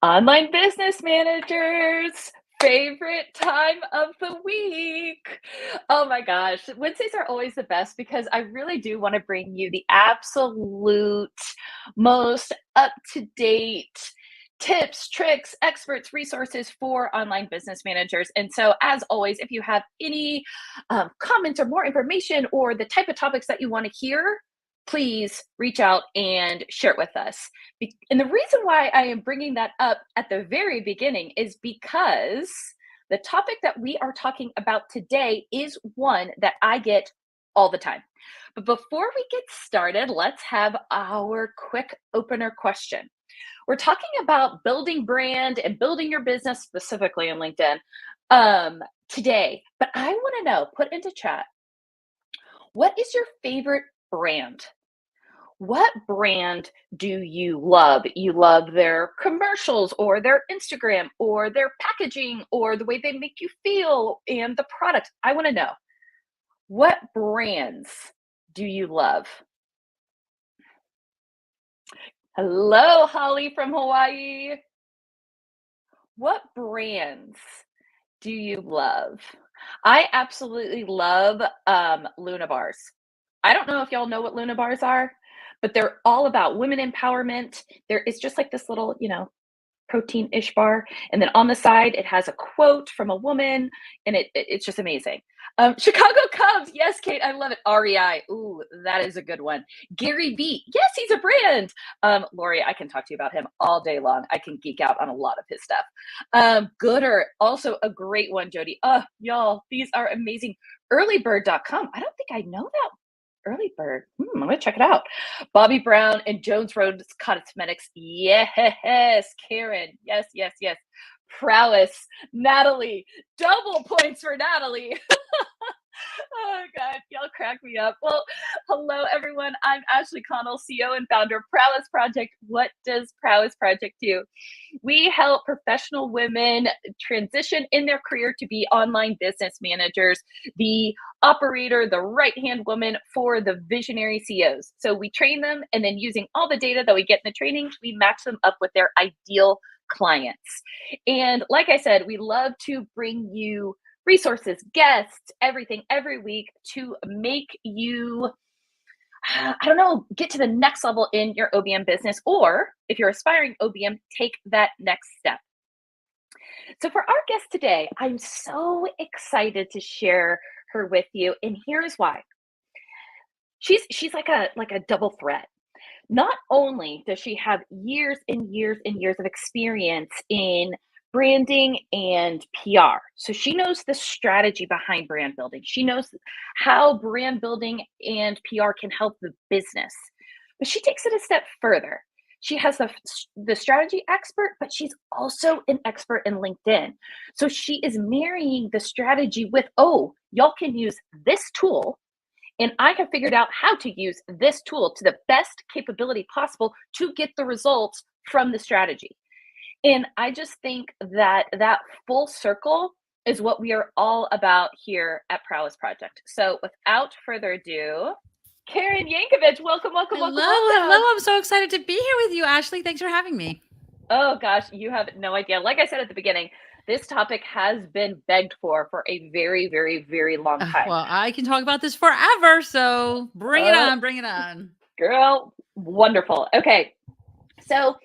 Online business managers, favorite time of the week. Oh my gosh, Wednesdays are always the best because I really do want to bring you the absolute most up to date tips, tricks, experts, resources for online business managers. And so, as always, if you have any comments or more information or the type of topics that you want to hear, please reach out and share it with us. And the reason why I am bringing that up at the very beginning is because the topic that we are talking about today is one that I get all the time. But before we get started, let's have our quick opener question. We're talking about building brand and building your business specifically on LinkedIn today. But I want to know, put into chat, what is your favorite brand? What brand do you love? You love their commercials or their Instagram or their packaging or the way they make you feel and the product. I want to know, what brands do you love? Hello, Holly from Hawaii. What brands do you love? I absolutely love Luna bars. I don't know if y'all know what Luna bars are, but they're all about women empowerment. There is just like this little, protein-ish bar, and then on the side it has a quote from a woman, and it's just amazing. Chicago Cubs, yes, Kate, I love it. REI, ooh, that is a good one. Gary Vee, yes, he's a brand. Lori, I can talk to you about him all day long. I can geek out on a lot of his stuff. Gooder, also a great one, Jody. Oh, y'all, these are amazing. Earlybird.com, I don't think I know that. Early Bird. I'm gonna check it out. Bobby Brown and Jones Road Cosmetics. Yes, Karen. Yes, yes, yes. Prowess. Natalie. Double points for Natalie. Oh God, y'all crack me up. Well, hello everyone. I'm Ashley Connell, CEO and founder of Prowess Project. What does Prowess Project do? We help professional women transition in their career to be online business managers, the operator, the right-hand woman for the visionary CEOs. So we train them, and then using all the data that we get in the training, we match them up with their ideal clients. And like I said, we love to bring you resources, guests, everything every week to make you, I don't know, get to the next level in your OBM business, or if you're aspiring OBM, take that next step. So for our guest today, I'm so excited to share her with you, and here's why. She's like a double threat. Not only does she have years and years and years of experience in branding and PR, so she knows the strategy behind brand building. She knows how brand building and PR can help the business. But she takes it a step further. She has the strategy expert, but she's also an expert in LinkedIn. So she is marrying the strategy with, oh, y'all can use this tool, and I have figured out how to use this tool to the best capability possible to get the results from the strategy. And I just think that that full circle is what we are all about here at Prowess Project. So without further ado, Karen Yankovich, welcome, welcome, welcome, Hello, welcome. hello. I'm so excited to be here with you, Ashley. Thanks for having me. Oh gosh, you have no idea. Like I said at the beginning, this topic has been begged for a very, very, very long time. Well, I can talk about this forever, so bring it Oh, on, bring it on. girl, wonderful. Okay, so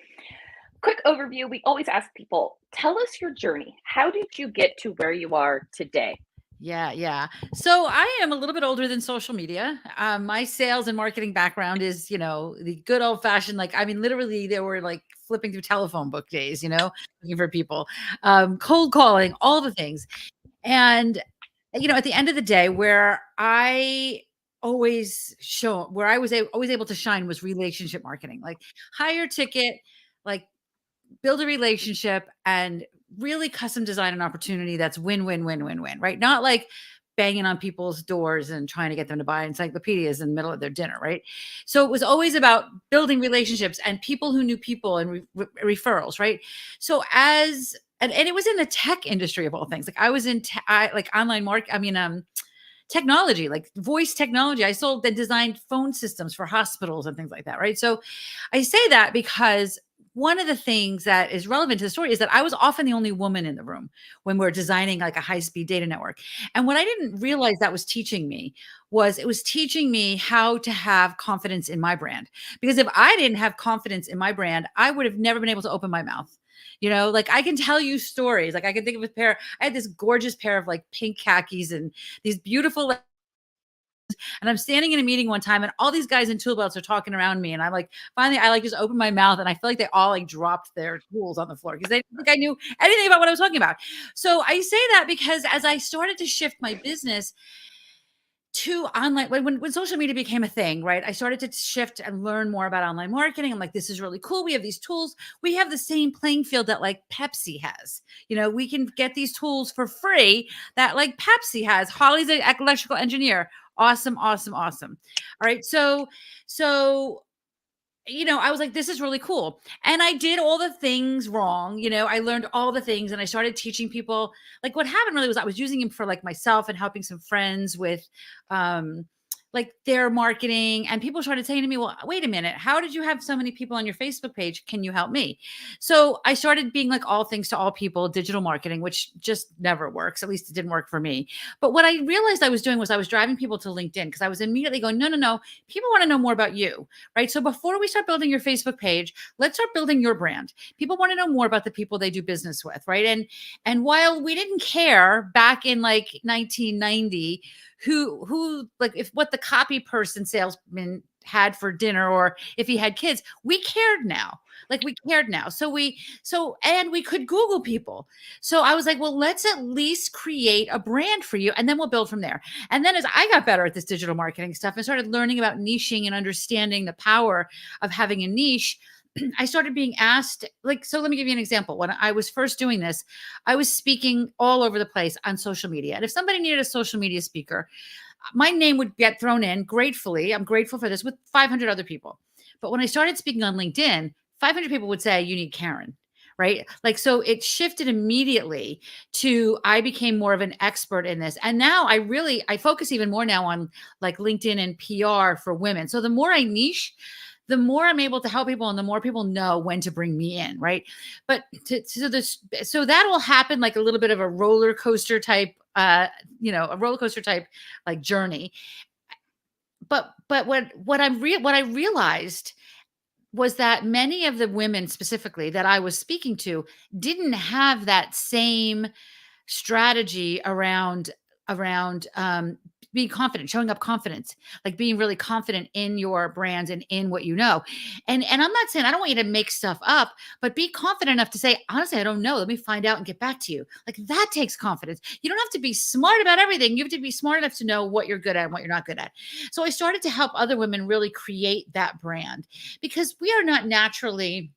quick overview. We always ask people, tell us your journey. How did you get to where you are today? Yeah. So I am a little bit older than social media. My sales and marketing background is, the good old fashioned, like, I mean, literally, they were like flipping through telephone book days, looking for people, cold calling, all the things. And, at the end of the day, where I where I was always able to shine was relationship marketing, like higher ticket, like build a relationship and really custom design an opportunity that's win, win, win, win, win, right? Not like banging on people's doors and trying to get them to buy encyclopedias in the middle of their dinner, right? So it was always about building relationships and people who knew people and referrals, right? So and it was in the tech industry of all things. Like I was in like online technology, like voice technology. I sold and designed phone systems for hospitals and things like that, right? So I say that because one of the things that is relevant to the story is that I was often the only woman in the room when we're designing like a high-speed data network. And what I didn't realize that was teaching me was it was teaching me how to have confidence in my brand. Because if I didn't have confidence in my brand, I would have never been able to open my mouth. Like I can tell you stories. Like I can think of a pair. I had this gorgeous pair of like pink khakis and these beautiful, and I'm standing in a meeting one time and all these guys in tool belts are talking around me. And I'm like, finally, I like just opened my mouth and I feel like they all like dropped their tools on the floor because they didn't think I knew anything about what I was talking about. So I say that because as I started to shift my business to online, when social media became a thing, right? I started to shift and learn more about online marketing. I'm like, this is really cool. We have these tools. We have the same playing field that like Pepsi has. We can get these tools for free that like Pepsi has. Holly's an electrical engineer. Awesome, awesome, awesome. All right. So I was like, this is really cool. And I did all the things wrong. I learned all the things and I started teaching people. Like what happened really was I was using them for like myself and helping some friends with like their marketing. And people started saying to me, well, wait a minute, how did you have so many people on your Facebook page? Can you help me? So I started being like all things to all people, digital marketing, which just never works. At least it didn't work for me. But what I realized I was doing was I was driving people to LinkedIn because I was immediately going, no, no, no. People want to know more about you, right? So before we start building your Facebook page, let's start building your brand. People want to know more about the people they do business with, right? And while we didn't care back in like 1990 who like if what the copy person salesman had for dinner or if he had kids, we cared now. Like we cared now. And we could Google people. So I was like, well, let's at least create a brand for you and then we'll build from there. And then as I got better at this digital marketing stuff and started learning about niching and understanding the power of having a niche, I started being asked, like, so let me give you an example. When I was first doing this, I was speaking all over the place on social media. And if somebody needed a social media speaker, my name would get thrown in gratefully. I'm grateful for this with 500 other people. But when I started speaking on LinkedIn, 500 people would say, you need Karen, right? Like, so it shifted immediately to, I became more of an expert in this. And now I focus even more now on like LinkedIn and PR for women. So the more I niche, the more I'm able to help people and the more people know when to bring me in. Right. But so that will happen like a little bit of a roller coaster type, a roller coaster type like journey. But what I realized was that many of the women specifically that I was speaking to didn't have that same strategy around being confident, showing up confidence, like being really confident in your brand and in what you know. And I'm not saying I don't want you to make stuff up, but be confident enough to say, honestly, I don't know. Let me find out and get back to you. Like that takes confidence. You don't have to be smart about everything. You have to be smart enough to know what you're good at and what you're not good at. So I started to help other women really create that brand because we are not naturally.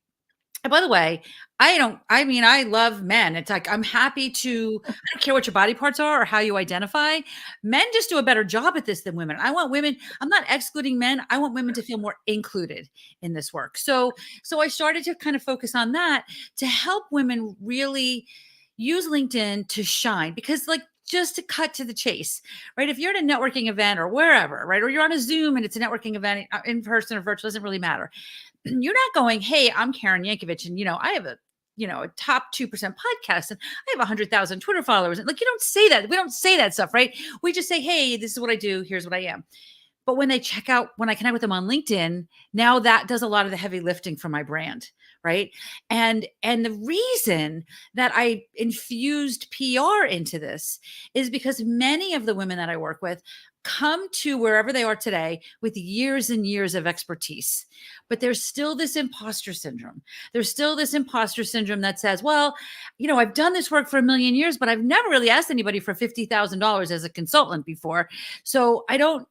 And by the way, I love men. It's like, I'm happy to, I don't care what your body parts are or how you identify. Men just do a better job at this than women. I want women, I'm not excluding men. I want women to feel more included in this work. So I started to kind of focus on that to help women really use LinkedIn to shine because like, just to cut to the chase, right? If you're at a networking event or wherever, right? Or you're on a Zoom and it's a networking event in person or virtual, doesn't really matter. You're not going, hey, I'm Karen Yankovich, and I have a top 2% podcast, and I have 100,000 Twitter followers. And like, you don't say that. We don't say that stuff, right? We just say, hey, this is what I do. Here's what I am. But when they check out, when I connect with them on LinkedIn, now that does a lot of the heavy lifting for my brand, right? And the reason that I infused PR into this is because many of the women that I work with come to wherever they are today with years and years of expertise. But there's still this imposter syndrome. There's still this imposter syndrome that says, well, I've done this work for a million years, but I've never really asked anybody for $50,000 as a consultant before. So I don't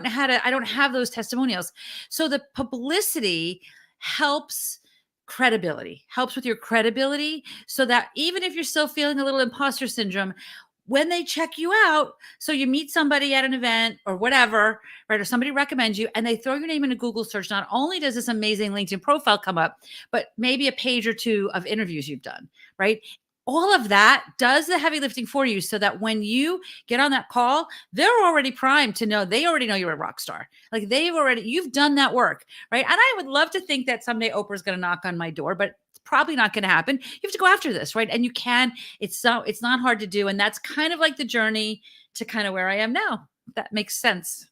have those testimonials. So the publicity helps with your credibility so that even if you're still feeling a little imposter syndrome, when they check you out, so you meet somebody at an event or whatever, right? Or somebody recommends you and they throw your name in a Google search, not only does this amazing LinkedIn profile come up, but maybe a page or two of interviews you've done, right? all of that does the heavy lifting for you so that when you get on that call, they're already primed to know, they already know you're a rock star. Like you've done that work, right? And I would love to think that someday Oprah's going to knock on my door, but it's probably not going to happen. You have to go after this, right? And you can, it's not hard to do. And that's kind of like the journey to kind of where I am now. That makes sense.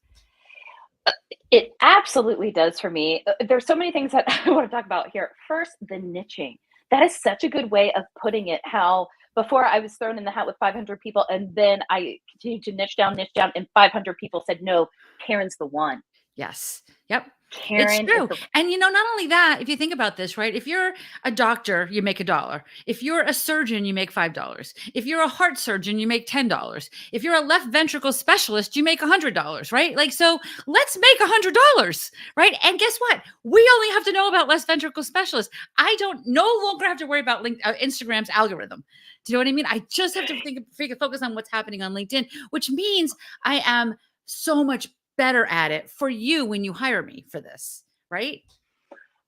It absolutely does for me. There's so many things that I want to talk about here. First, the niching. That is such a good way of putting it. How before I was thrown in the hat with 500 people, and then I continued to niche down, and 500 people said, no, Karen's the one. Yes. Yep. It's Karen is true. the And not only that, if you think about this, right? If you're a doctor, you make $1. If you're a surgeon, you make $5. If you're a heart surgeon, you make $10. If you're a left ventricle specialist, you make $100, right? Like, so let's make $100, right? And guess what? We only have to know about left ventricle specialists. I don't no longer have to worry about Instagram's algorithm. Do you know what I mean? I just have to focus on what's happening on LinkedIn, which means I am so much better at it for you when you hire me for this, right?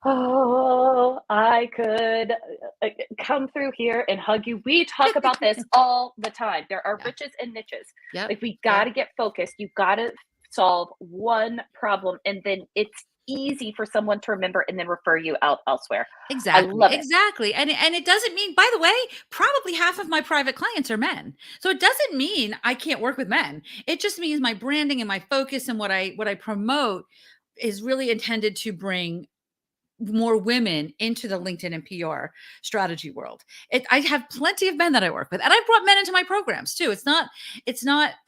Oh, I could come through here and hug you. We talk about this all the time. There are Yeah. riches and niches. Yep. Like, we got to get focused. You got to solve one problem, and then it's easy for someone to remember and then refer you out elsewhere. I Exactly. love it. Exactly. And it doesn't mean, by the way, probably half of my private clients are men. So it doesn't mean I can't work with men. It just means my branding and my focus and what I promote is really intended to bring more women into the LinkedIn and PR strategy world. I have plenty of men that I work with, and I brought men into my programs too. It's not,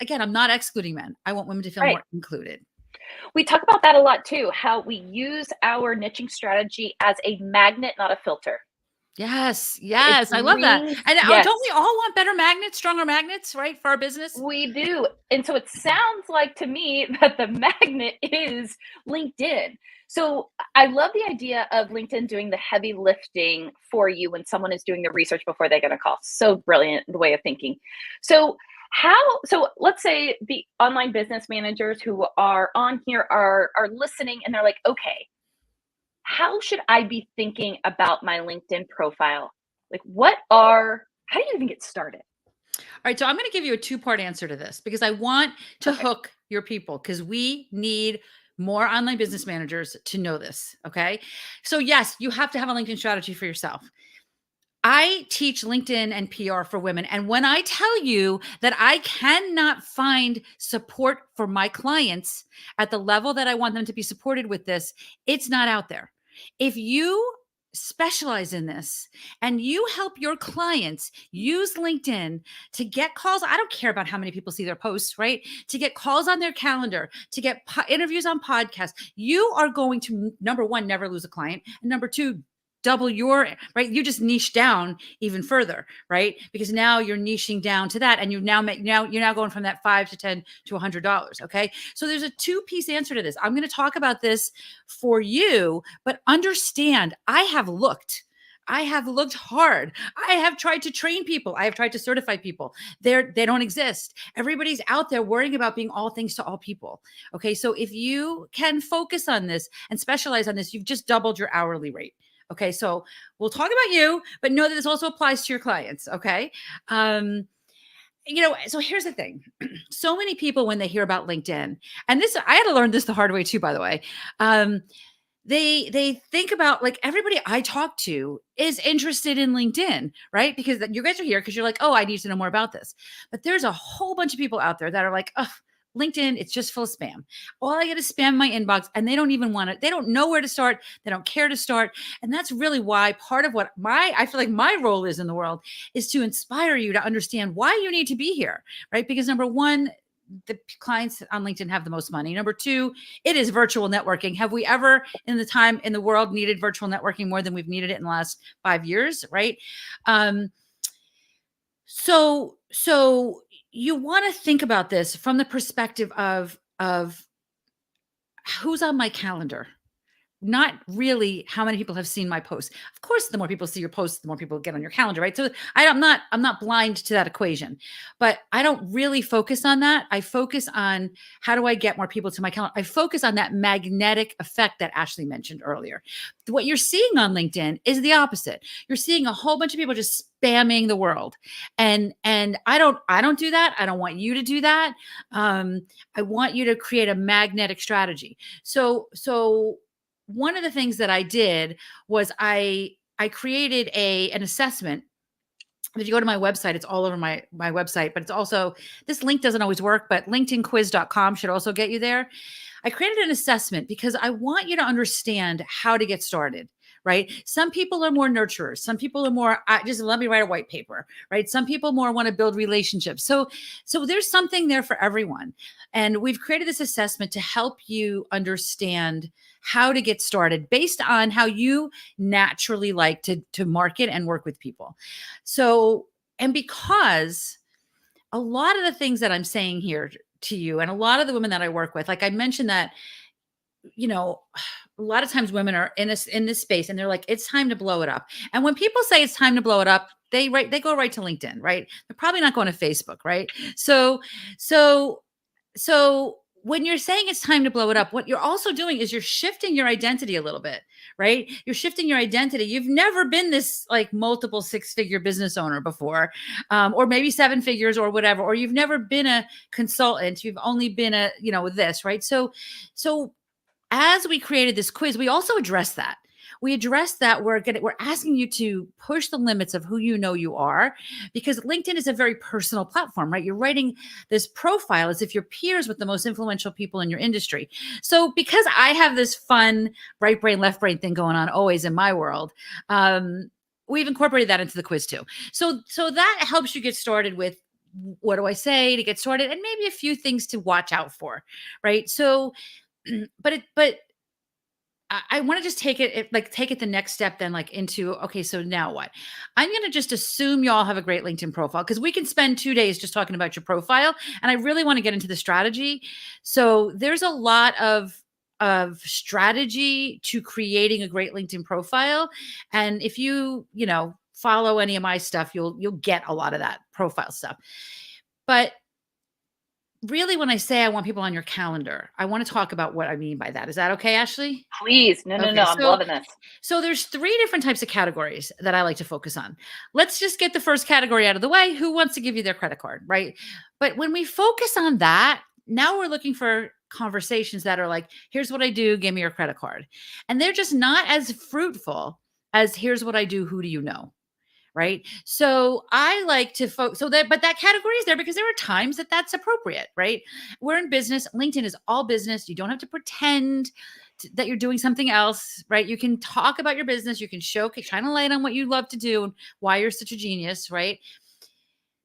again, I'm not excluding men. I want women to feel Right. more included. We talk about that a lot too, how we use our niching strategy as a magnet, not a filter. Yes, It yes, I love that. brings, And yes, don't we all want better magnets, stronger magnets, right, for our business? we do. And so it sounds like to me that the magnet is LinkedIn. So I love the idea of LinkedIn doing the heavy lifting for you when someone is doing the research before they get a call. So brilliant, the way of thinking. So so let's say the online business managers who are on here are listening, and they're like, okay, how should I be thinking about my LinkedIn profile? Like, how do you even get started? All right, so I'm going to give you a two-part answer to this because I want to Perfect. hook your people because we need more online business managers to know this. Okay. So, yes, you have to have a LinkedIn strategy for yourself. I teach LinkedIn and PR for women. And when I tell you that I cannot find support for my clients at the level that I want them to be supported with this, it's not out there. If you specialize in this and you help your clients use LinkedIn to get calls, I don't care about how many people see their posts, right? To get calls on their calendar, to get interviews on podcasts, you are going to, number one, never lose a client. And number two, double your, right? You just niche down even further, right? Because now you're niching down to that, and you're now going from that 5 to 10 to $100. Okay. So there's a two-piece answer to this. I'm going to talk about this for you, but understand I have looked hard. I have tried to train people. I have tried to certify people. They don't exist. Everybody's out there worrying about being all things to all people. Okay. So if you can focus on this and specialize on this, you've just doubled your hourly rate. Okay, so we'll talk about you, but know that this also applies to your clients. Okay. So here's the thing. So many people, when they hear about LinkedIn, and this, I had to learn this the hard way too, by the way. They think about, like, everybody I talk to is interested in LinkedIn, right? Because you guys are here because you're like, oh, I need to know more about this. But there's a whole bunch of people out there that are like, oh, LinkedIn, it's just full of spam. All I get is spam my inbox, and they don't even want it. They don't know where to start. They don't care to start. And that's really why part of what I feel like my role is in the world is to inspire you to understand why you need to be here, right? Because number one, the clients on LinkedIn have the most money. Number two, it is virtual networking. Have we ever in the time in the world needed virtual networking more than we've needed it in the last 5 years, right? So you want to think about this from the perspective of who's on my calendar. not really how many people have seen my posts. Of course, the more people see your posts, the more people get on your calendar, right? So I'm not blind to that equation, but I don't really focus on that. I focus on how do I get more people to my calendar. I focus on that magnetic effect that Ashley mentioned earlier. What you're seeing on LinkedIn is the opposite. You're seeing a whole bunch of people just spamming the world, and I don't do that. I don't want you to do that. I want you to create a magnetic strategy. So one of the things that I did was I created an assessment. If you go to my website, it's all over my website, but it's also, this link doesn't always work, but linkedinquiz.com should also get you there. I created an assessment because I want you to understand how to get started, right? Some people are more nurturers. Some people are more, just let me write a white paper, right? Some people more want to build relationships. So there's something there for everyone. And we've created this assessment to help you understand how to get started based on how you naturally like to market and work with people. So, and because a lot of the things that I'm saying here to you, and a lot of the women that I work with, like I mentioned that, you know, a lot of times women are in this space and they're like, it's time to blow it up. And when people say it's time to blow it up, they go right to LinkedIn, right? They're probably not going to Facebook, right? So so when you're saying it's time to blow it up, what you're also doing is you're shifting your identity a little bit, right? You're shifting your identity. You've never been this like multiple six-figure business owner before, or maybe seven figures or whatever, or you've never been a consultant. You've only been this, right? So as we created this quiz, we also addressed that. We addressed that we're asking you to push the limits of who you know you are, because LinkedIn is a very personal platform, right? You're writing this profile as if you're peers with the most influential people in your industry. So because I have this fun right brain, left brain thing going on always in my world, we've incorporated that into the quiz too. So that helps you get started with what do I say to get started, and maybe a few things to watch out for, right? So but I want to just take it the next step then, like into, okay, so now what? I'm going to just assume you all have a great LinkedIn profile, because we can spend 2 days just talking about your profile. And I really want to get into the strategy. So there's a lot of strategy to creating a great LinkedIn profile. And if follow any of my stuff, you'll get a lot of that profile stuff. But really, when I say I want people on your calendar, I want to talk about what I mean by that. Is that okay, Ashley? Please. No, no, Okay. no. I'm loving this. So there's three different types of categories that I like to focus on. Let's just get the first category out of the way. Who wants to give you their credit card, right? But when we focus on that, now we're looking for conversations that are like, here's what I do, give me your credit card. And they're just not as fruitful as here's what I do, who do you know? Right. So I like to focus, but that category is there because there are times that that's appropriate, right? We're in business. LinkedIn is all business. You don't have to pretend that you're doing something else, right? You can talk about your business. You can shine a light on what you love to do and why you're such a genius, right?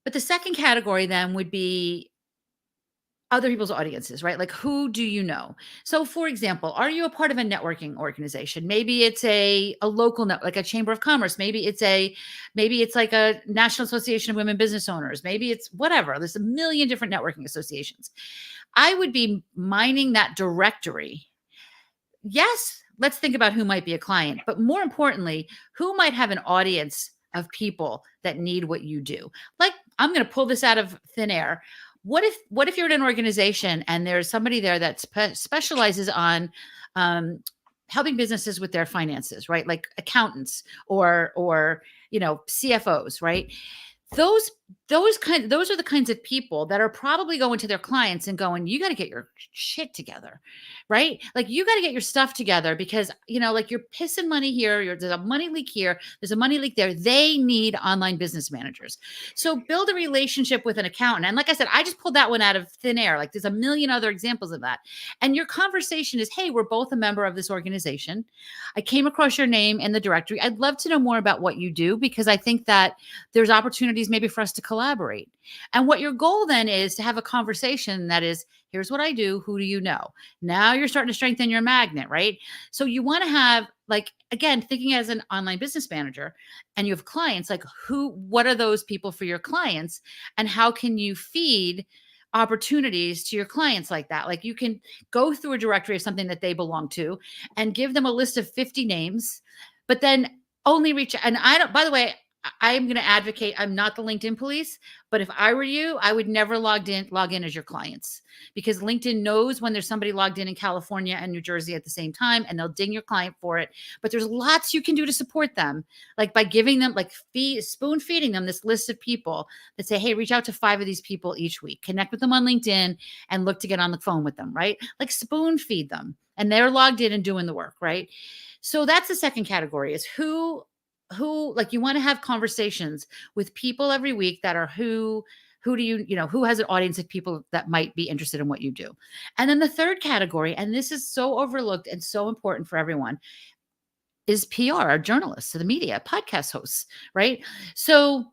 But the second category then would be other people's audiences, right? Like, who do you know? So, for example, are you a part of a networking organization? Maybe it's a local net, like a chamber of commerce. Maybe it's like a National Association of Women Business Owners. Maybe it's whatever. There's a million different networking associations. I would be mining that directory. Yes, let's think about who might be a client, but more importantly, who might have an audience of people that need what you do. Like, I'm going to pull this out of thin air. What if you're in an organization and there's somebody there that specializes on helping businesses with their finances, right? Like accountants or CFOs, right? Those are the kinds of people that are probably going to their clients and going, you got to get your shit together, right? Like, you got to get your stuff together because, like, you're pissing money here. There's a money leak here. There's a money leak there. They need online business managers. So build a relationship with an accountant. And like I said, I just pulled that one out of thin air. Like, there's a million other examples of that. And your conversation is, hey, we're both a member of this organization. I came across your name in the directory. I'd love to know more about what you do, because I think that there's opportunities maybe for us to collaborate. And what your goal then is to have a conversation that is, here's what I do, who do you know? Now you're starting to strengthen your magnet, right? So you want to have, like, again, thinking as an online business manager, and you have clients, like, what are those people for your clients, and how can you feed opportunities to your clients like that. Like you can go through a directory of something that they belong to and give them a list of 50 names, but then only reach. And I don't, by the way, I am going to advocate. I'm not the LinkedIn police, but if I were you, I would never log in as your clients, because LinkedIn knows when there's somebody logged in California and New Jersey at the same time, and they'll ding your client for it. But there's lots you can do to support them, like by giving them, like spoon feeding them this list of people that say, hey, reach out to 5 of these people each week, connect with them on LinkedIn, and look to get on the phone with them, right? Like spoon feed them, and they're logged in and doing the work, right? So that's the second category, is who like you want to have conversations with people every week that are who do you know, who has an audience of people that might be interested in what you do. And then the third category, and this is so overlooked and so important for everyone, is PR, or journalists, or the media, podcast hosts, right? So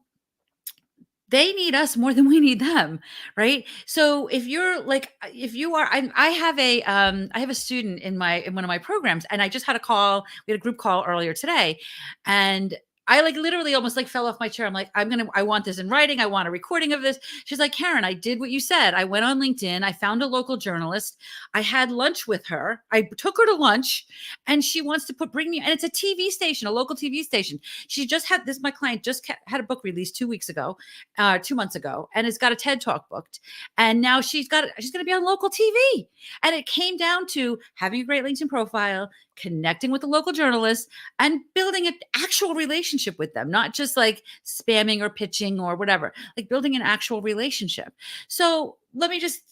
they need us more than we need them, right? So if you're like, if you are, I have a student in one of my programs, and I just had a call. We had a group call earlier today, and I like literally almost like fell off my chair. I'm like, I want this in writing. I want a recording of this. She's like, Karen, I did what you said. I went on LinkedIn. I found a local journalist. I had lunch with her. I took her to lunch, and she wants to bring me, and it's a TV station, a local TV station. She just had this, my client just had a book release 2 weeks ago, 2 months ago, and has got a TED talk booked. And now she's going to be on local TV. And it came down to having a great LinkedIn profile, connecting with the local journalists, and building an actual relationship with them, not just like spamming or pitching or whatever, like building an actual relationship. So let me just,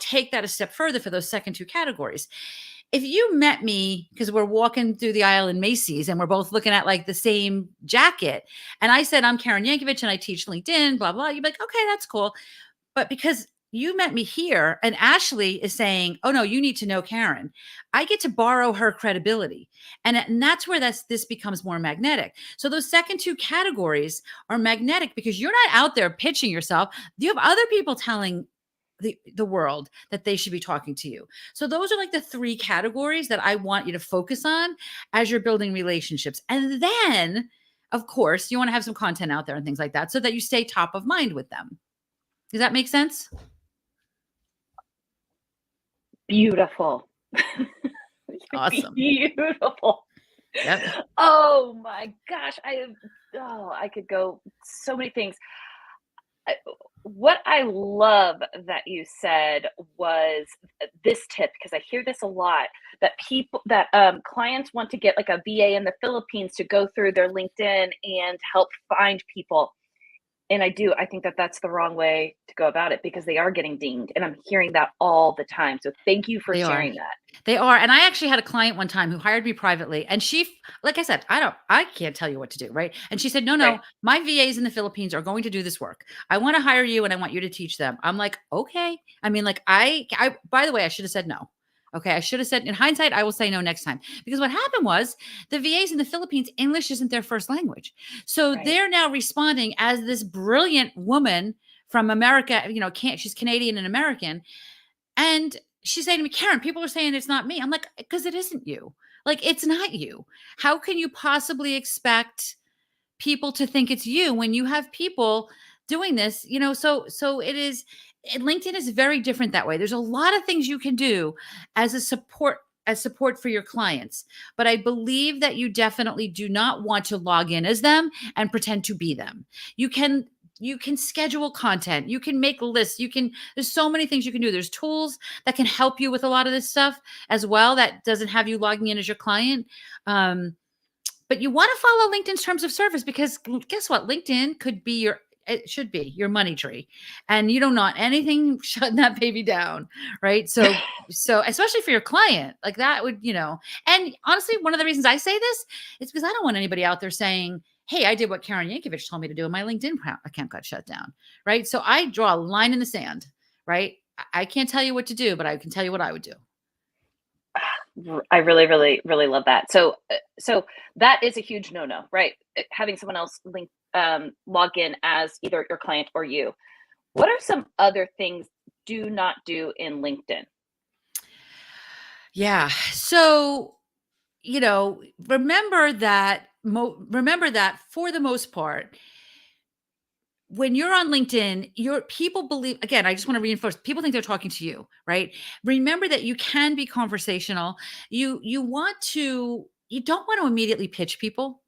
take that a step further for those second 2 categories. If you met me because we're walking through the aisle in Macy's and we're both looking at like the same jacket, and I said, I'm Karen Yankovich and I teach LinkedIn, blah, blah, you'd be like, okay, that's cool. But because you met me here and Ashley is saying, oh no, you need to know Karen, I get to borrow her credibility. And that's where this becomes more magnetic. So those second 2 categories are magnetic because you're not out there pitching yourself. You have other people telling the world that they should be talking to you. So those are like the 3 categories that I want you to focus on as you're building relationships. And then, of course, you want to have some content out there and things like that so that you stay top of mind with them. Does that make sense? Beautiful. Awesome. Beautiful. Yep. Oh my gosh. I could go so many things. What I love that you said was this tip, because I hear this a lot, that clients want to get like a VA in the Philippines to go through their LinkedIn and help find people. And I think that that's the wrong way to go about it, because they are getting dinged, and I'm hearing that all the time. So thank you for They are. sharing that. They are. And I actually had a client one time who hired me privately, and like I said, I can't tell you what to do. Right. And she said, no, Right. my VAs in the Philippines are going to do this work. I want to hire you and I want you to teach them. I'm like, okay. I mean, like by the way, I should have said no. Okay. I should have said, in hindsight, I will say no next time, because what happened was the VAs in the Philippines, English isn't their first language. So Right. they're now responding as this brilliant woman from America, she's Canadian and American. And she's saying to me, Karen, people are saying it's not me. I'm like, because it isn't you. Like, it's not you. How can you possibly expect people to think it's you when you have people doing this? So it is. LinkedIn is very different that way. There's a lot of things you can do as support for your clients. But I believe that you definitely do not want to log in as them and pretend to be them. You can schedule content. You can make lists. There's so many things you can do. There's tools that can help you with a lot of this stuff as well, that doesn't have you logging in as your client. But you want to follow LinkedIn's terms of service, because guess what? LinkedIn it should be your money tree, and you don't want anything shutting that baby down. Right. So especially for your client, like that would, and honestly, one of the reasons I say this is because I don't want anybody out there saying, hey, I did what Karen Yankovich told me to do and my LinkedIn account got shut down. Right. So I draw a line in the sand. Right. I can't tell you what to do, but I can tell you what I would do. I really, really, really love that. So that is a huge no-no, right? Having someone else log in as either your client or you. What are some other things do not do in LinkedIn? Yeah. So, remember that for the most part, when you're on LinkedIn, your people believe, again, I just want to reinforce, people think they're talking to you, right? Remember that you can be conversational. You don't want to immediately pitch people,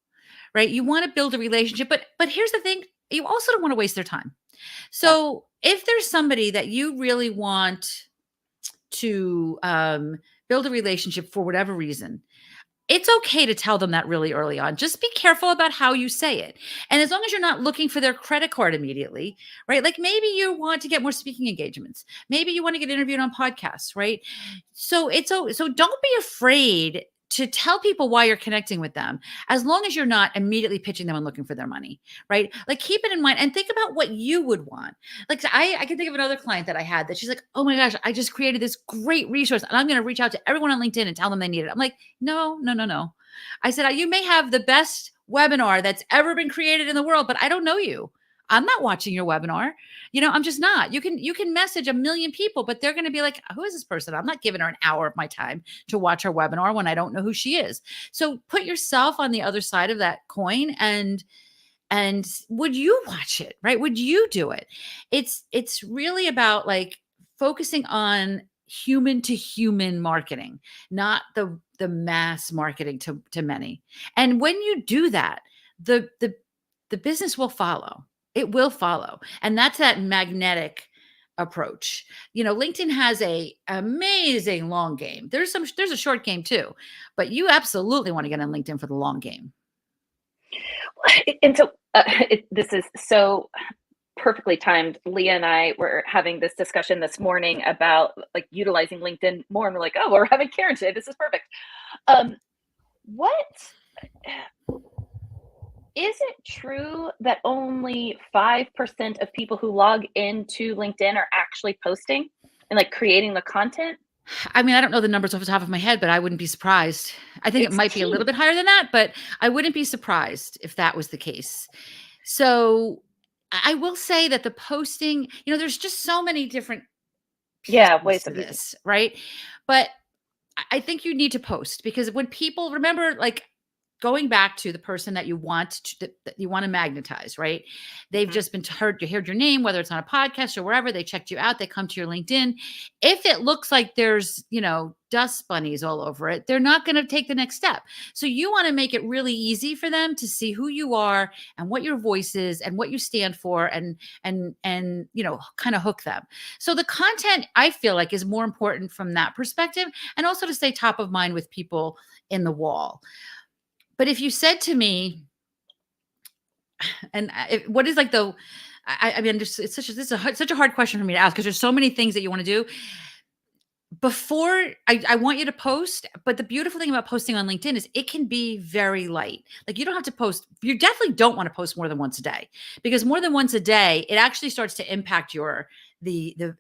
right? You want to build a relationship, but here's the thing, you also don't want to waste their time. Yeah. So if there's somebody that you really want to build a relationship for whatever reason, it's okay to tell them that really early on. Just be careful about how you say it. And as long as you're not looking for their credit card immediately, right? Like maybe you want to get more speaking engagements. Maybe you want to get interviewed on podcasts, right? So don't be afraid to tell people why you're connecting with them, as long as you're not immediately pitching them and looking for their money, right? Like keep it in mind and think about what you would want. Like I can think of another client that I had that she's like, oh my gosh, I just created this great resource and I'm going to reach out to everyone on LinkedIn and tell them they need it. I'm like, no, no, no, no. I said, you may have the best webinar that's ever been created in the world, but I don't know you. I'm not watching your webinar. I'm just not. You can message a million people, but they're going to be like, who is this person? I'm not giving her an hour of my time to watch her webinar when I don't know who she is. So put yourself on the other side of that coin and would you watch it, right? Would you do it? It's really about like focusing on human to human marketing, not the mass marketing to many. And when you do that, the business will follow. It will follow. And that's that magnetic approach. LinkedIn has a amazing long game. There's a short game too, but you absolutely want to get on LinkedIn for the long game. And so this is so perfectly timed. Leah and I were having this discussion this morning about like utilizing LinkedIn more, and we're like, oh, we're having Karen today. This is perfect. What is it true that only 5% of people who log into LinkedIn are actually posting and like creating the content? I mean, I don't know the numbers off the top of my head, but I wouldn't be surprised. I think it It's might be a little teeny. bit higher than that, but I wouldn't be surprised if that was the case. So I will say that the posting, there's just so many different Yeah, pieces ways to of using. this, right? But I think you need to post because when people remember, like going back to the person that you want that you want to magnetize, right? They've Mhm. just been heard your name, whether it's on a podcast or wherever. They checked you out. They come to your LinkedIn. If it looks like there's dust bunnies all over it, they're not going to take the next step. So you want to make it really easy for them to see who you are and what your voice is and what you stand for, and kind of hook them. So the content I feel like is more important from that perspective, and also to stay top of mind with people in the wall. But if you said to me, and what is like I mean, it's such a hard question for me to ask because there's so many things that you want to do. Before I want you to post, but the beautiful thing about posting on LinkedIn is it can be very light. Like you don't have to post, you definitely don't want to post more than once a day, because more than once a day, it actually starts to impact the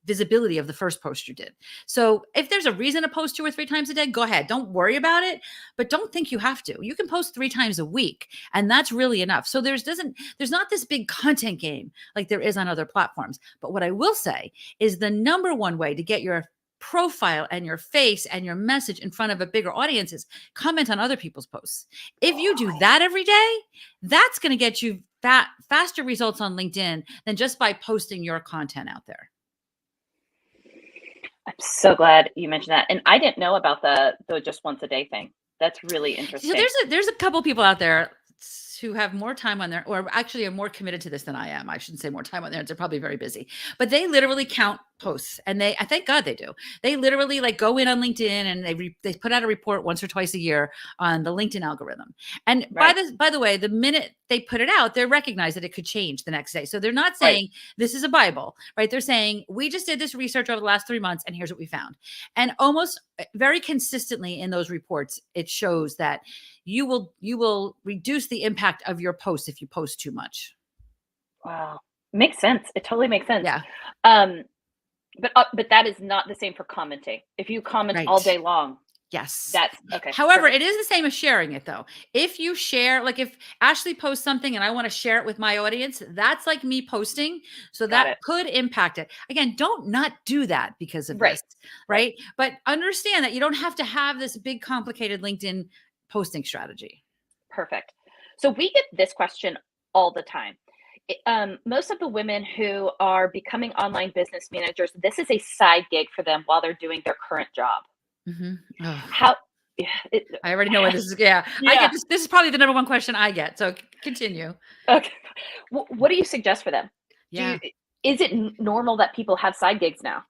visibility of the first post you did. So if there's a reason to post 2 or 3 times a day, go ahead. Don't worry about it, but don't think you have to. You can post 3 times a week, and that's really enough. So there's not this big content game like there is on other platforms. But what I will say is the number one way to get your profile and your face and your message in front of a bigger audience is comment on other people's posts. If you do that every day, that's going to get you faster results on LinkedIn than just by posting your content out there. I'm so glad you mentioned that. And I didn't know about the just once a day thing. That's really So interesting. there's a couple people out there who have more time on there, or actually are more committed to this than I am. I shouldn't say more time on there. They're probably very busy, but they literally count posts, and I thank God they do. They literally like go in on LinkedIn and they put out a report once or twice a year on the LinkedIn algorithm. And Right. by the way, the minute they put it out, they recognize that it could change the next day. So they're not Right. saying this is a Bible, right? They're saying we just did this research over the last 3 months, and here's what we found. And almost very consistently in those reports, it shows that you will reduce the impact of your post if you post too much. Wow. Makes sense. It totally makes sense. Yeah. But that is not the same for commenting. If you comment all Right. day long, Yes. that's okay. However, Perfect. it is the same as sharing it though. If you share, like if Ashley posts something and I want to share it with my audience, that's like me posting. So Got that it. could impact it. Again, don't not do that because of Right. this, Right. right? But understand that you don't have to have this big complicated LinkedIn posting strategy. Perfect. So we get this question all the time. most of the women who are becoming online business managers, this is a side gig for them while they're doing their current job. Oh, How yeah, I already know where this is. Yeah, I yeah. get this. This is probably the number one question I get. So continue. Okay. What do you suggest for them? Do you Yeah. is it normal that people have side gigs now?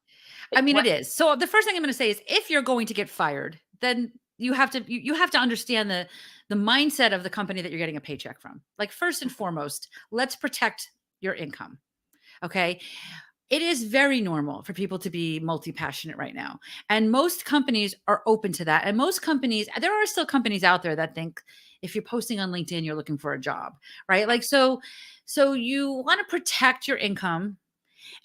I mean, What it is. So the first thing I'm going to say is if you're going to get fired, then you have to understand the mindset of the company that you're getting a paycheck from. Like first and foremost, let's protect your income. Okay? It is very normal for people to be multi-passionate right now. And most companies are open to that. And most companies, there are still companies out there that think if you're posting on LinkedIn, you're looking for a job, right? Like so you want to protect your income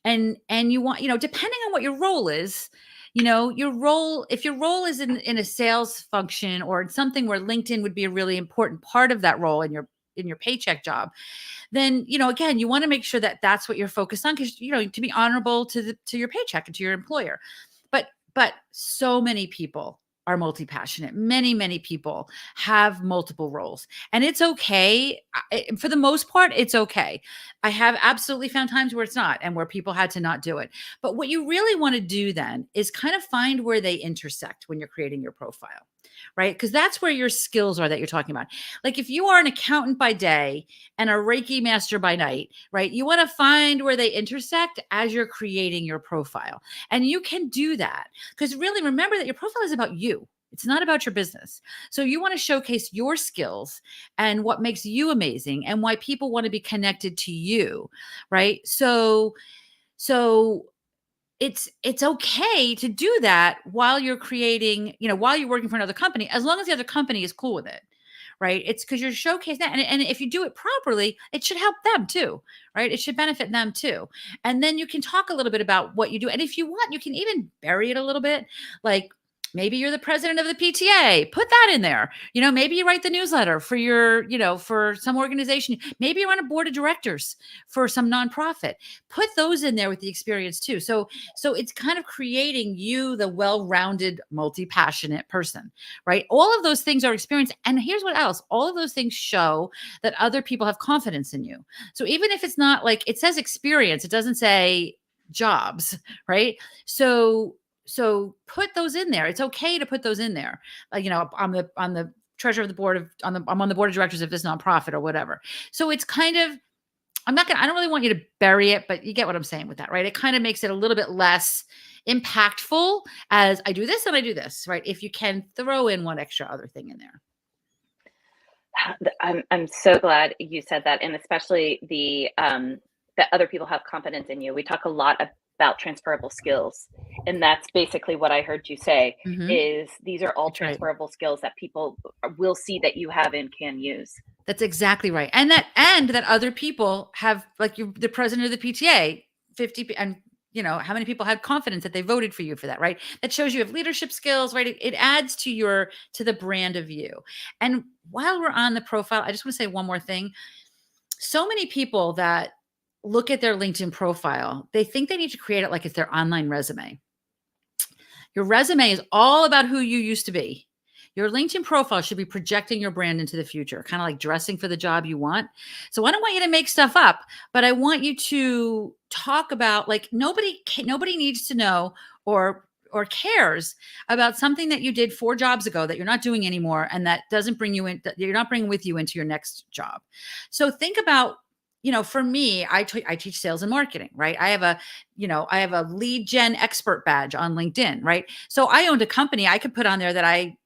and you want, depending on what your role is, your role, if your role is in a sales function or in something where LinkedIn would be a really important part of that role in your paycheck job, then again you want to make sure that that's what you're focused on because to be honorable to your paycheck and to your employer. But so many people are multi-passionate. Many people have multiple roles, and it's okay. For the most part, it's okay. I have absolutely found times where it's not, and where people had to not do it. But what you really want to do then is kind of find where they intersect when you're creating your profile, right? Because that's where your skills are that you're talking about. Like if you are an accountant by day and a Reiki master by night, right? You want to find where they intersect as you're creating your profile. And you can do that because really remember that your profile is about you. It's not about your business. So you want to showcase your skills and what makes you amazing and why people want to be connected to you, right? So it's okay to do that while you're creating, while you're working for another company, as long as the other company is cool with it, right? It's because you're showcasing that. And if you do it properly, it should help them too, right? It should benefit them too. And then you can talk a little bit about what you do. And if you want, you can even bury it a little bit. Like maybe you're the president of the PTA, put that in there. Maybe you write the newsletter for for some organization. Maybe you're on a board of directors for some nonprofit. Put those in there with the experience too. So it's kind of creating you, the well-rounded, multi-passionate person, right? All of those things are experience. And here's what else. All of those things show that other people have confidence in you. So even if it's not like it says experience, it doesn't say jobs, right? So put those in there. It's okay to put those in there. On the treasurer of the board of I'm on the board of directors of this nonprofit or whatever. So it's kind of I don't really want you to bury it, but you get what I'm saying with that, right? It kind of makes it a little bit less impactful as I do this and I do this, right? If you can throw in one extra other thing in there. I'm so glad you said that, and especially the that other people have confidence in you. We talk a lot about transferable skills, and that's basically what I heard you say. Mhm. Is these are all That's right. transferable skills that people will see that you have and can use. That's exactly right. And that other people have, like you, the president of the PTA, 50, and how many people had confidence that they voted for you for that, right? That shows you have leadership skills, right? It adds to the brand of you. And while we're on the profile, I just want to say one more thing. So many people that look at their LinkedIn profile, they think they need to create it like it's their online resume. Your resume is all about who you used to be. Your LinkedIn profile should be projecting your brand into the future, kind of like dressing for the job you want. So I don't want you to make stuff up, but I want you to talk about, like, nobody needs to know or cares about something that you did 4 jobs ago that you're not doing anymore and that doesn't bring you in, that you're not bringing with you into your next job. So think about, for me, I teach sales and marketing, right? I have a lead gen expert badge on LinkedIn, right? So I owned a company. I could put on there that I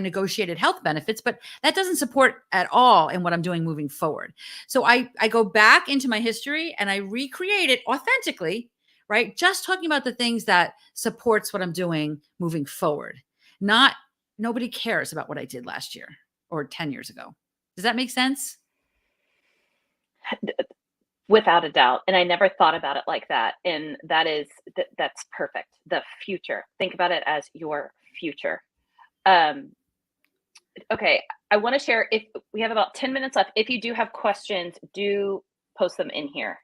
negotiated health benefits, but that doesn't support at all in what I'm doing moving forward. So I go back into my history and I recreate it authentically, right? Just talking about the things that supports what I'm doing moving forward. Nobody cares about what I did last year or 10 years ago. Does that make sense? Without a doubt. And I never thought about it like that. And that's perfect. The future. Think about it as your future. Um, okay. I want to share, if we have about 10 minutes left. If you do have questions, do post them in here.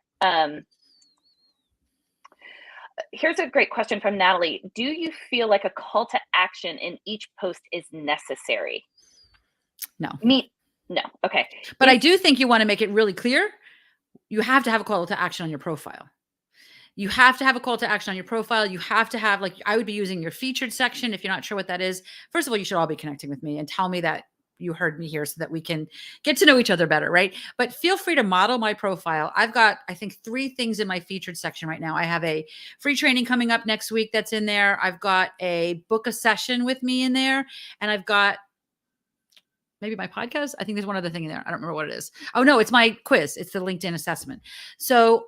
Here's a great question from Natalie. Do you feel like a call to action in each post is necessary? No. Me, no. Okay. But I do think you want to make it really clear you have to have a call to action on your profile. You have to have a call to action on your profile. You have to have, like, I would be using your featured section. If you're not sure what that is, first of all, you should all be connecting with me and tell me that you heard me here so that we can get to know each other better, right? But feel free to model my profile. I've got, I think, 3 things in my featured section right now. I have a free training coming up next week that's in there. I've got a book a session with me in there. And I've got maybe my podcast. I think there's one other thing in there. I don't remember what it is. Oh no, it's my quiz. It's the LinkedIn assessment. So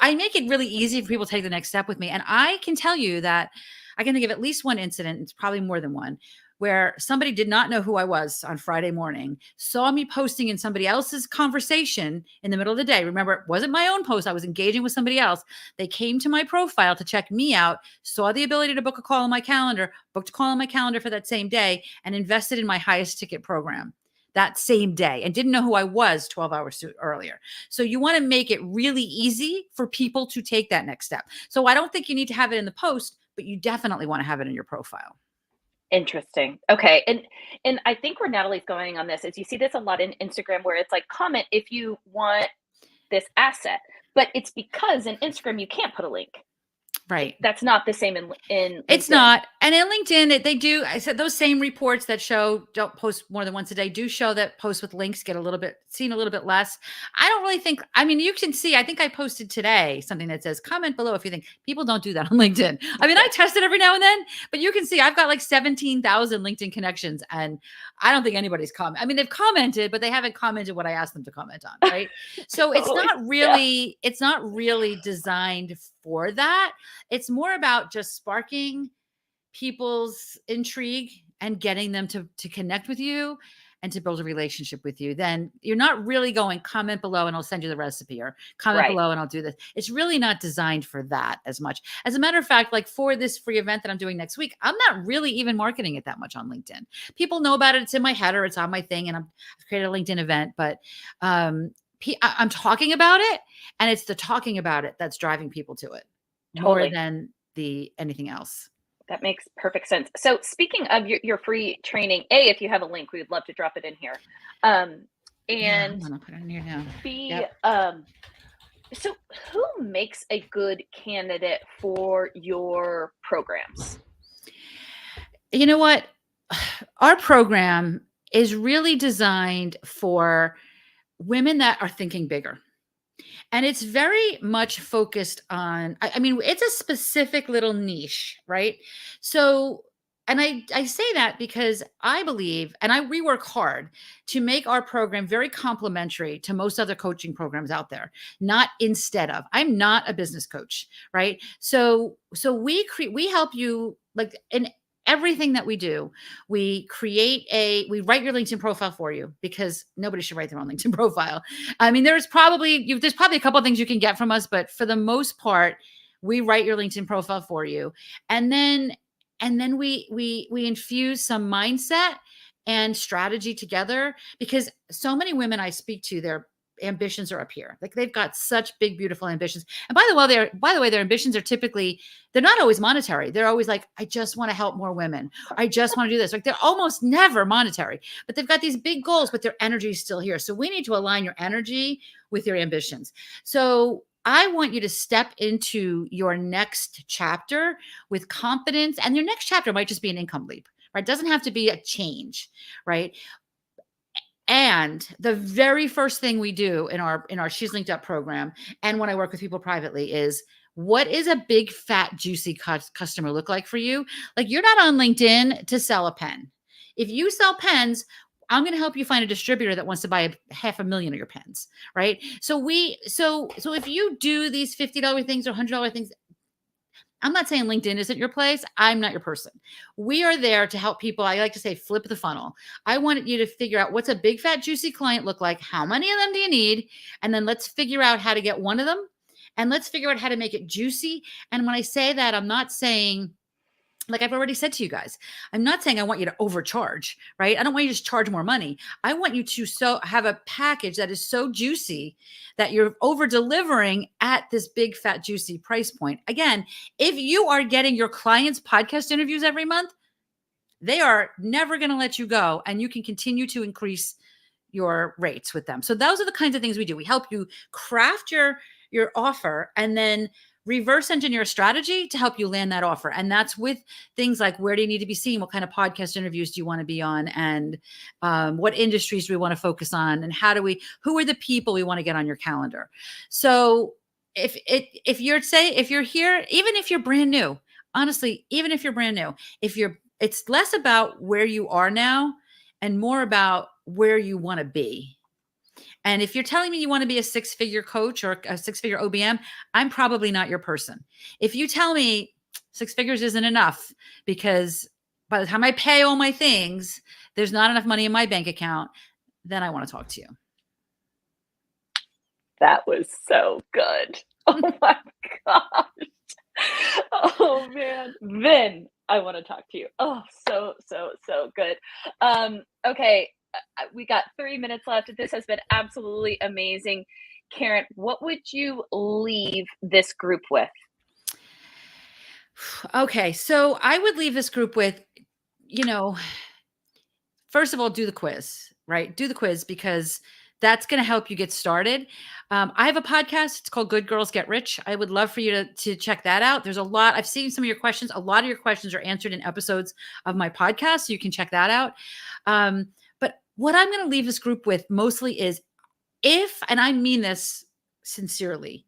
I make it really easy for people to take the next step with me. And I can tell you that I can think of at least one incident, it's probably more than one, where somebody did not know who I was on Friday morning, saw me posting in somebody else's conversation in the middle of the day. Remember, it wasn't my own post. I was engaging with somebody else. They came to my profile to check me out, saw the ability to book a call on my calendar, booked a call on my calendar for that same day, and invested in my highest ticket program that same day and didn't know who I was 12 hours earlier. So you want to make it really easy for people to take that next step. So I don't think you need to have it in the post, but you definitely want to have it in your profile. Interesting. Okay. And I think where Natalie's going on this is you see this a lot in Instagram where it's like comment if you want this asset, but it's because in Instagram you can't put a link. Right. That's not the same in LinkedIn. It's not. And in LinkedIn, they do. I said those same reports that show don't post more than once a day do show that posts with links get seen a little bit less. I don't really think, I mean, you can see, I think I posted today something that says comment below if you think people don't do that on LinkedIn. I mean, I test it every now and then, but you can see I've got like 17,000 LinkedIn connections and I don't think anybody's commented. I mean, they've commented, but they haven't commented what I asked them to comment on. Right. So it's not really designed for that. It's more about just sparking people's intrigue and getting them to connect with you and to build a relationship with you. Then you're not really going comment below and I'll send you the recipe or comment below and I'll do this. It's really not designed for that as much. As a matter of fact, like for this free event that I'm doing next week, I'm not really even marketing it that much on LinkedIn. People know about it. It's in my header. It's on my thing. And I've created a LinkedIn event, but I'm talking about it and it's the talking about it that's driving people to it. Totally. More than anything else. That makes perfect sense. So speaking of your free training, if you have a link, we would love to drop it in here. And I'm gonna put it in here now. So who makes a good candidate for your programs? You know what? Our program is really designed for women that are thinking bigger. And it's very much focused on, I mean, it's a specific little niche, right? So, and I say that because I believe, and we work hard to make our program very complementary to most other coaching programs out there, not instead of. I'm not a business coach, right? So we help you like in everything that we do. We write your LinkedIn profile for you because nobody should write their own LinkedIn profile. I mean, there's probably a couple of things you can get from us, but for the most part, we write your LinkedIn profile for you. And then we infuse some mindset and strategy together because so many women I speak to, their ambitions are up here. Like they've got such big, beautiful ambitions. And by the way, their ambitions are typically, they're not always monetary. They're always like, I just want to help more women. I just want to do this. Like they're almost never monetary, but they've got these big goals, but their energy is still here. So we need to align your energy with your ambitions. So I want you to step into your next chapter with confidence. And your next chapter might just be an income leap, right? It doesn't have to be a change, right? And the very first thing we do in our She's Linked Up program, and when I work with people privately, is what is a big, fat, juicy customer look like for you? Like you're not on LinkedIn to sell a pen. If you sell pens, I'm going to help you find a distributor that wants to buy $500,000 of your pens, right? So if you do these $50 things or $100 things, I'm not saying LinkedIn isn't your place. I'm not your person. We are there to help people. I like to say, flip the funnel. I want you to figure out what's a big, fat, juicy client look like? How many of them do you need? And then let's figure out how to get one of them. And let's figure out how to make it juicy. And when I say that, I'm not saying, like I've already said to you guys, I'm not saying I want you to overcharge, right? I don't want you to just charge more money. I want you to have a package that is so juicy that you're over delivering at this big, fat, juicy price point. Again, if you are getting your clients' podcast interviews every month, they are never going to let you go. And you can continue to increase your rates with them. So those are the kinds of things we do. We help you craft your offer and then reverse engineer a strategy to help you land that offer. And that's with things like, where do you need to be seen? What kind of podcast interviews do you want to be on? And what industries do we want to focus on? And who are the people we want to get on your calendar? So if you're here, even if you're brand new, honestly, even if you're brand new, it's less about where you are now and more about where you want to be. And if you're telling me you want to be a six-figure coach or a six-figure OBM, I'm probably not your person. If you tell me six figures isn't enough because by the time I pay all my things, there's not enough money in my bank account, then I want to talk to you. That was so good. Oh my gosh. Oh man. Then I want to talk to you. Oh, so good. Okay. We got 3 minutes left. This has been absolutely amazing. Karen, what would you leave this group with? Okay. So I would leave this group with, first of all, do the quiz, right? Do the quiz because that's going to help you get started. I have a podcast. It's called Good Girls Get Rich. I would love for you to check that out. There's a lot. I've seen some of your questions. A lot of your questions are answered in episodes of my podcast. So you can check that out. But what I'm going to leave this group with mostly is and I mean this sincerely,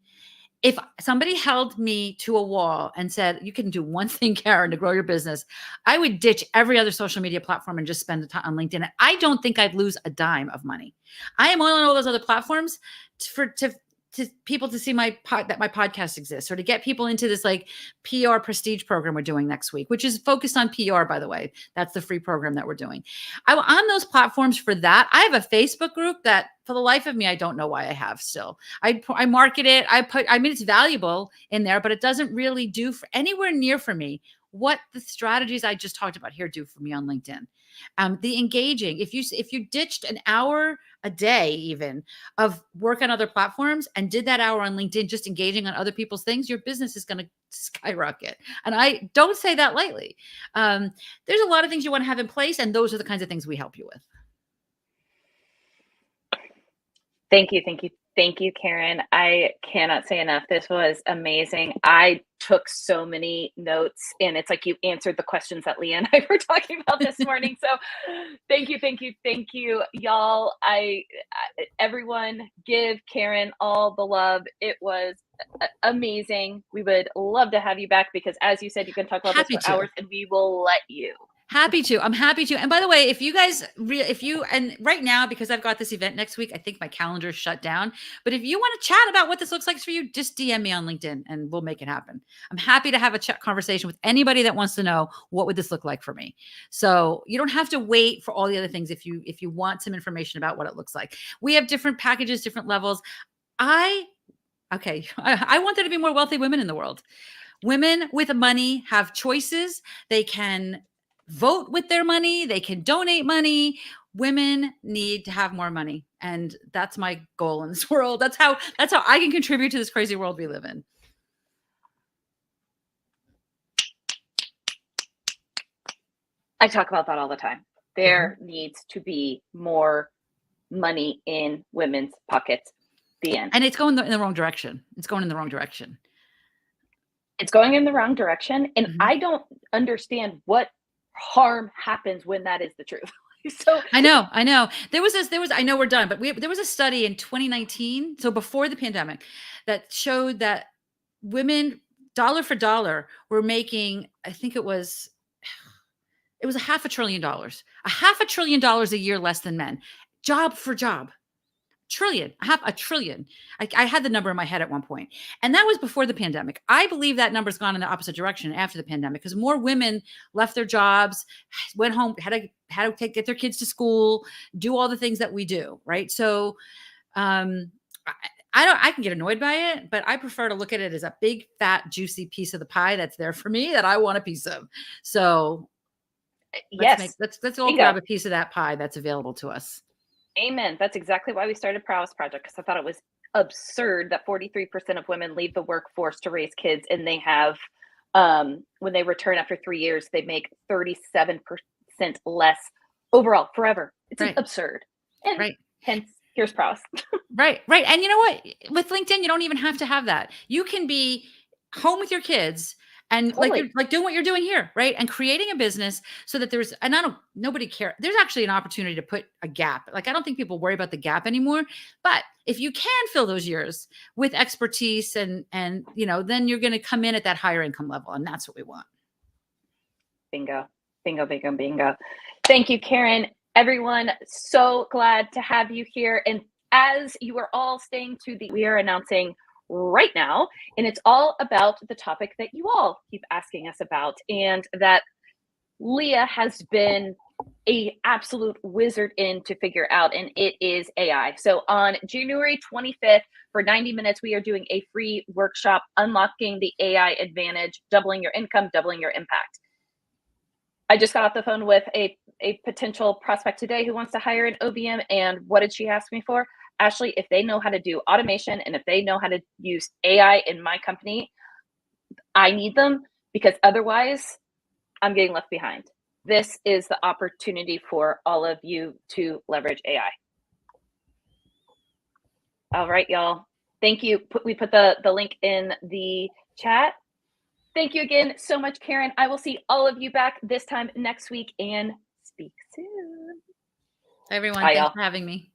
if somebody held me to a wall and said, you can do one thing, Karen, to grow your business, I would ditch every other social media platform and just spend the time on LinkedIn. And I don't think I'd lose a dime of money. I am on all those other platforms to people to see that my podcast exists, or to get people into this like PR prestige program we're doing next week, which is focused on PR, by the way. That's the free program that we're doing. I'm on those platforms for that. I have a Facebook group that for the life of me, I don't know why I have still. I market it. I mean, it's valuable in there, but it doesn't really do for anywhere near for me what the strategies I just talked about here do for me on LinkedIn. The engaging, if you ditched an hour a day even of work on other platforms and did that hour on LinkedIn, just engaging on other people's things, your business is going to skyrocket. And I don't say that lightly. There's a lot of things you want to have in place, and those are the kinds of things we help you with. Thank you, Karen. I cannot say enough. This was amazing. I took so many notes, and it's like you answered the questions that Leah and I were talking about this morning. So thank you, y'all. Everyone give Karen all the love. It was amazing. We would love to have you back because, as you said, you can talk about this for hours, and we will let you. Happy to. I'm happy to. And by the way, and right now, because I've got this event next week, I think my calendar is shut down. But if you want to chat about what this looks like for you, just DM me on LinkedIn and we'll make it happen. I'm happy to have a chat conversation with anybody that wants to know what would this look like for me. So you don't have to wait for all the other things if you want some information about what it looks like. We have different packages, different levels. I want there to be more wealthy women in the world. Women with money have choices. They can vote with their money. They can donate money. Women need to have more money. And that's my goal in this world. That's how I can contribute to this crazy world we live in. I talk about that all the time. There needs to be more money in women's pockets. The end. And it's going in the wrong direction. It's going in the wrong direction. And I don't understand what harm happens when that is the truth. So I know. I know we're done, but there was a study in 2019, so before the pandemic, that showed that women dollar for dollar were making, I think it was $500 billion, $500 billion a year less than men, job for job. $1 trillion. I had the number in my head at one point. And that was before the pandemic. I believe that number's gone in the opposite direction after the pandemic because more women left their jobs, went home, had to get their kids to school, do all the things that we do. Right. So, I can get annoyed by it, but I prefer to look at it as a big, fat, juicy piece of the pie that's there for me that I want a piece of. So let's all grab a piece of that pie that's available to us. Amen. That's exactly why we started Prowess Project, because I thought it was absurd that 43% of women leave the workforce to raise kids, and they have, when they return after 3 years, they make 37% less overall forever. It's absurd. And Hence, here's pros. Right, right, and you know what? With LinkedIn, you don't even have to have that. You can be home with your kids and like you're Totally. like doing what you're doing here, right? And creating a business so that there's and I don't nobody care. There's actually an opportunity to put a gap. Like I don't think people worry about the gap anymore, but if you can fill those years with expertise and then you're going to come in at that higher income level and that's what we want. Bingo. Bingo, bingo, bingo. Thank you, Karen. Everyone, so glad to have you here. And as you are all staying to we are announcing right now, and it's all about the topic that you all keep asking us about, and that Leah has been a absolute wizard in to figure out, and it is AI. So on January 25th for 90 minutes, we are doing a free workshop, Unlocking the AI Advantage, doubling your income, doubling your impact. I just got off the phone with a potential prospect today who wants to hire an OBM. And what did she ask me for? Ashley, if they know how to do automation and if they know how to use AI in my company, I need them, because otherwise I'm getting left behind. This is the opportunity for all of you to leverage AI. All right, y'all. Thank you. We put the link in the chat. Thank you again so much, Karen. I will see all of you back this time next week, and speak soon. Everyone, Bye, thanks y'all. for having me.